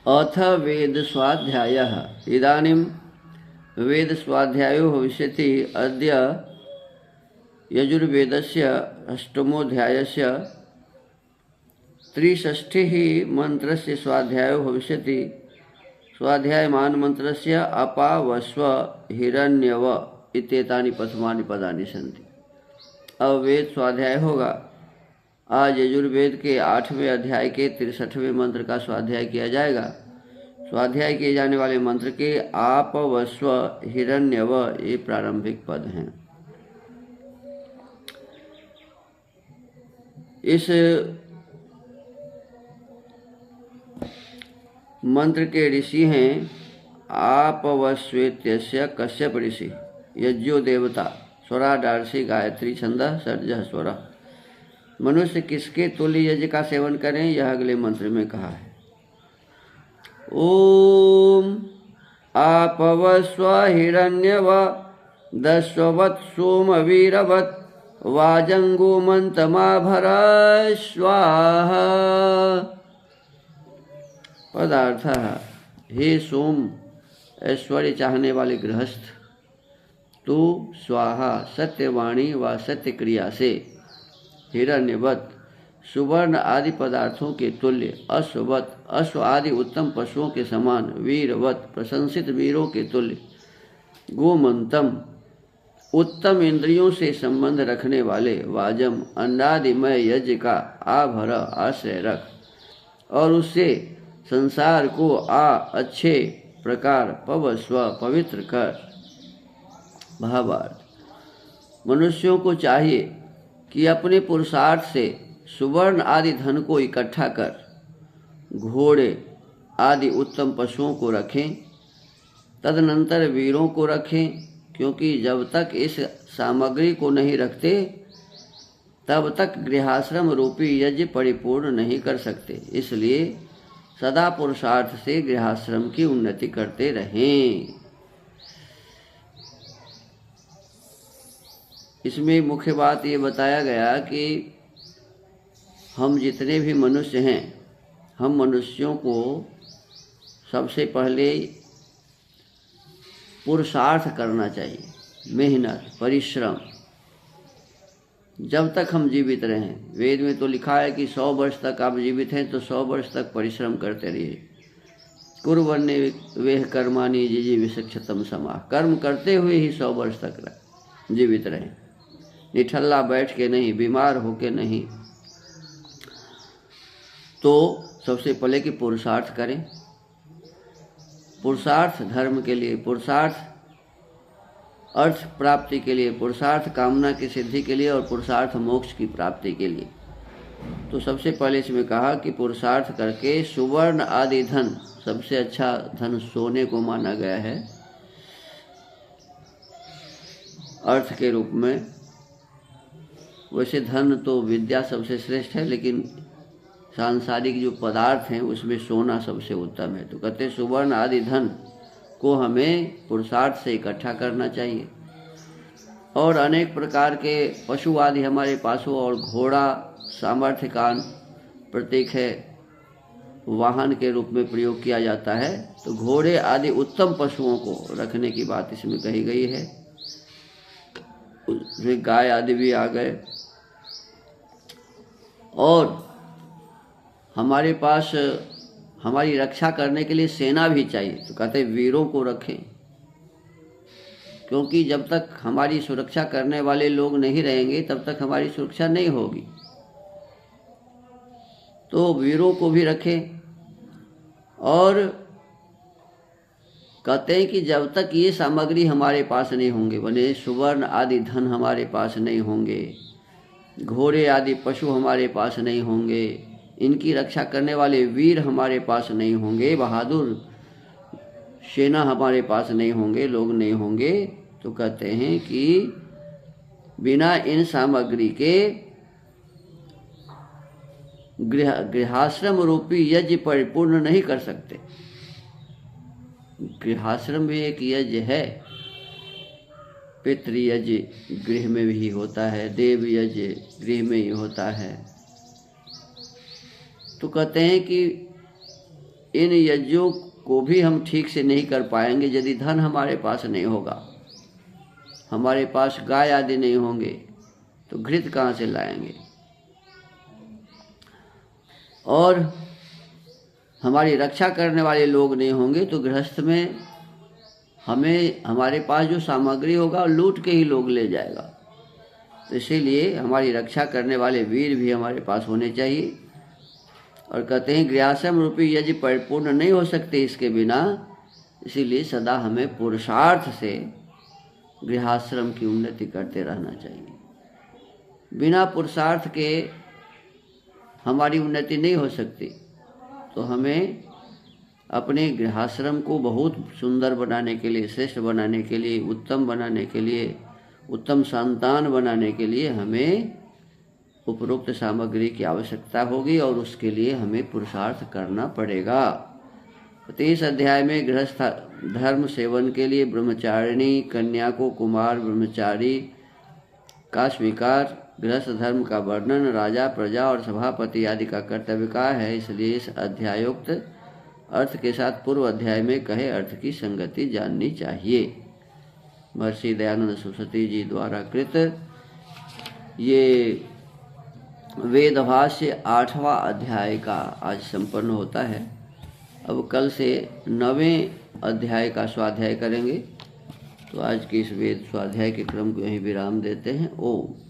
अथ वेद स्वाध्याय इदानीं वेद स्वाध्यायो भविष्यति। अद्य यजुर्वेदस्य अष्टमोऽध्यायस्य 63 मंत्रस्य स्वाध्यायो भविष्यति। स्वाध्यायमान मंत्रस्य अपावस्व हिरण्यव इत्येतानि प्रथमानि पदानि सन्ति। अब वेद स्वाध्याय होगा। आज यजुर्वेद के 8वें अध्याय के 63वें मंत्र का स्वाध्याय किया जाएगा। स्वाध्याय किए जाने वाले मंत्र के आपवस्व हिरण्यव ये प्रारंभिक पद हैं। इस मंत्र के ऋषि हैं आपवस्वेत्यस्य कश्यप ऋषि, यज्ञो देवता, स्वराडार्षि, गायत्री छंदः, षड्ज स्वर। मनुष्य किसके तुल्य यज्ञ का सेवन करें, यह अगले मंत्र में कहा है। ओम आपवस्व हिरण्यव दस्ववत् सोमवीरवत् वाजंगोमंतमाभर स्वाहा। पदार्थ: हे सोम, ऐश्वर्य चाहने वाले गृहस्थ, तू स्वाहा सत्यवाणी व सत्य क्रिया से हिरण्यवत सुवर्ण आदि पदार्थों के तुल्य, अश्ववत अश्व आदि उत्तम पशुओं के समान, वीरवत प्रशंसित वीरों के तुल्य, गोमंतम उत्तम इंद्रियों से संबंध रखने वाले, वाजम अन्नादिमय यज्ञ का आभर आश्रय रख और उससे संसार को अच्छे प्रकार पवस्व पवित्र कर। भावार्थ: मनुष्यों को चाहिए कि अपने पुरुषार्थ से सुवर्ण आदि धन को इकट्ठा कर घोड़े आदि उत्तम पशुओं को रखें, तदनंतर वीरों को रखें, क्योंकि जब तक इस सामग्री को नहीं रखते तब तक गृहाश्रम रूपी यज्ञ परिपूर्ण नहीं कर सकते। इसलिए सदा पुरुषार्थ से गृहाश्रम की उन्नति करते रहें। इसमें मुख्य बात ये बताया गया कि हम जितने भी मनुष्य हैं, हम मनुष्यों को सबसे पहले पुरुषार्थ करना चाहिए, मेहनत परिश्रम, जब तक हम जीवित रहें। वेद में तो लिखा है कि 100 वर्ष तक आप जीवित हैं तो 100 वर्ष तक परिश्रम करते रहिए। कुर्वन्ने वेह कर्माणि जिजीविषक्षतम समाः, कर्म करते हुए ही 100 वर्ष तक जीवित रहें, निठल्ला बैठ के नहीं, बीमार होके नहीं। तो सबसे पहले कि पुरुषार्थ करें। पुरुषार्थ धर्म के लिए, पुरुषार्थ अर्थ प्राप्ति के लिए, पुरुषार्थ कामना की सिद्धि के लिए और पुरुषार्थ मोक्ष की प्राप्ति के लिए। तो सबसे पहले इसमें कहा कि पुरुषार्थ करके सुवर्ण आदि धन, सबसे अच्छा धन सोने को माना गया है अर्थ के रूप में। वैसे धन तो विद्या सबसे श्रेष्ठ है, लेकिन सांसारिक जो पदार्थ हैं उसमें सोना सबसे उत्तम है। तो कहते सुवर्ण आदि धन को हमें पुरुषार्थ से इकट्ठा करना चाहिए। और अनेक प्रकार के पशु आदि हमारे पास हो, और घोड़ा सामर्थ्य का प्रतीक है, वाहन के रूप में प्रयोग किया जाता है। तो घोड़े आदि उत्तम पशुओं को रखने की बात इसमें कही गई है। उसमें गाय आदि भी आ गए। और हमारे पास हमारी रक्षा करने के लिए सेना भी चाहिए। तो कहते वीरों को रखें, क्योंकि जब तक हमारी सुरक्षा करने वाले लोग नहीं रहेंगे तब तक हमारी सुरक्षा नहीं होगी। तो वीरों को भी रखें। और कहते हैं कि जब तक ये सामग्री हमारे पास नहीं होंगे, बने सुवर्ण आदि धन हमारे पास नहीं होंगे, घोड़े आदि पशु हमारे पास नहीं होंगे, इनकी रक्षा करने वाले वीर हमारे पास नहीं होंगे, बहादुर सेना हमारे पास नहीं होंगे, लोग नहीं होंगे, तो कहते हैं कि बिना इन सामग्री के गृहाश्रम रूपी यज्ञ परिपूर्ण नहीं कर सकते। गृहाश्रम भी एक यज्ञ है। पितृयज्ञ गृह में भी होता है, देव यज्ञ गृह में ही होता है। तो कहते हैं कि इन यज्ञों को भी हम ठीक से नहीं कर पाएंगे यदि धन हमारे पास नहीं होगा। हमारे पास गाय आदि नहीं होंगे तो घृत कहाँ से लाएंगे, और हमारी रक्षा करने वाले लोग नहीं होंगे तो गृहस्थ में हमारे पास जो सामग्री होगा लूट के ही लोग ले जाएगा। तो इसीलिए हमारी रक्षा करने वाले वीर भी हमारे पास होने चाहिए। और कहते हैं गृहस्थम रूपी यज्ञ परिपूर्ण नहीं हो सकते इसके बिना, इसीलिए सदा हमें पुरुषार्थ से गृहाश्रम की उन्नति करते रहना चाहिए। बिना पुरुषार्थ के हमारी उन्नति नहीं हो सकती। तो हमें अपने गृहाश्रम को बहुत सुंदर बनाने के लिए, श्रेष्ठ बनाने के लिए, उत्तम बनाने के लिए, उत्तम संतान बनाने के लिए हमें उपरोक्त सामग्री की आवश्यकता होगी और उसके लिए हमें पुरुषार्थ करना पड़ेगा। 30 अध्याय में गृहस्थ धर्म सेवन के लिए ब्रह्मचारिणी कन्या को कुमार ब्रह्मचारी का स्वीकार, गृहस्थ धर्म का वर्णन, राजा प्रजा और सभापति आदि का कर्तव्य का है। इसलिए इस अध्यायोक्त अर्थ के साथ पूर्व अध्याय में कहे अर्थ की संगति जाननी चाहिए। महर्षि दयानंद सरस्वती जी द्वारा कृत ये वेदभाष्य 8वां अध्याय का आज संपन्न होता है। अब कल से 9वें अध्याय का स्वाध्याय करेंगे। तो आज के इस वेद स्वाध्याय के क्रम को यहीं विराम देते हैं। ओम।